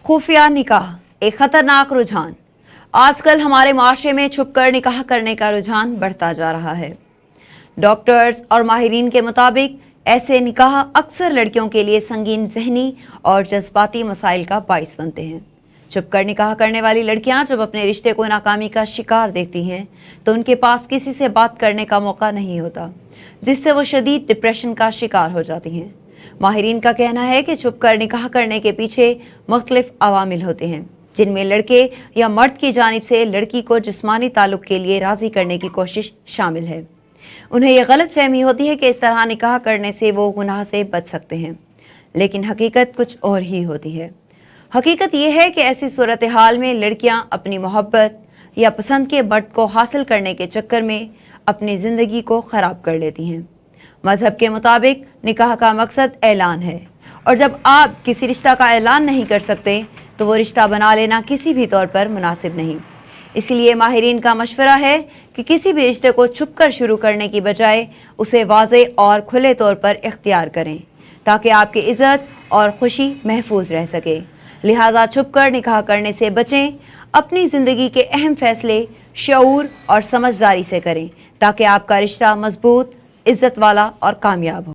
खुफिया निकाह एक खतरनाक रुझान। आजकल हमारे माशरे में छुपकर निकाह करने का रुझान बढ़ता जा रहा है। डॉक्टर्स और माहिरीन के मुताबिक ऐसे निकाह अक्सर लड़कियों के लिए संगीन जहनी और जज्बाती मसाइल का बाइस बनते हैं। छुपकर निकाह करने वाली लड़कियां जब अपने रिश्ते को नाकामी का शिकार देखती हैं तो उनके पास किसी से बात करने का मौका नहीं होता, जिससे वो शदीद डिप्रेशन का शिकार हो जाती हैं। माहिरीन का कहना है कि छुपकर निकाह करने के पीछे मुख्तलिफ अवामिल होते हैं, जिनमें लड़के या मर्द की जानिब से लड़की को जिस्मानी ताल्लुक के लिए राज़ी करने की कोशिश शामिल है। उन्हें यह गलत फहमी होती है कि इस तरह निकाह करने से वो गुनाह से बच सकते हैं, लेकिन हकीकत कुछ और ही होती है। हकीकत यह है कि ऐसी सूरत हाल में लड़कियां अपनी मोहब्बत या पसंद के मर्द को हासिल करने के चक्कर में अपनी ज़िंदगी को ख़राब कर लेती हैं। मजहब के मुताबिक निकाह का मकसद ऐलान है, और जब आप किसी रिश्ता का ऐलान नहीं कर सकते तो वो रिश्ता बना लेना किसी भी तौर पर मुनासिब नहीं। इसलिए माहिरीन का मशवरा है कि किसी भी रिश्ते को छुपकर शुरू करने की बजाय उसे वाज़े और खुले तौर पर इख्तियार करें, ताकि आपकी इज़्ज़त और खुशी महफूज रह सके। लिहाजा छुपकर निकाह करने से बचें। अपनी ज़िंदगी के अहम फैसले शऊर और समझदारी से करें, ताकि आपका रिश्ता मजबूत, इज़्ज़त वाला और कामयाब हो।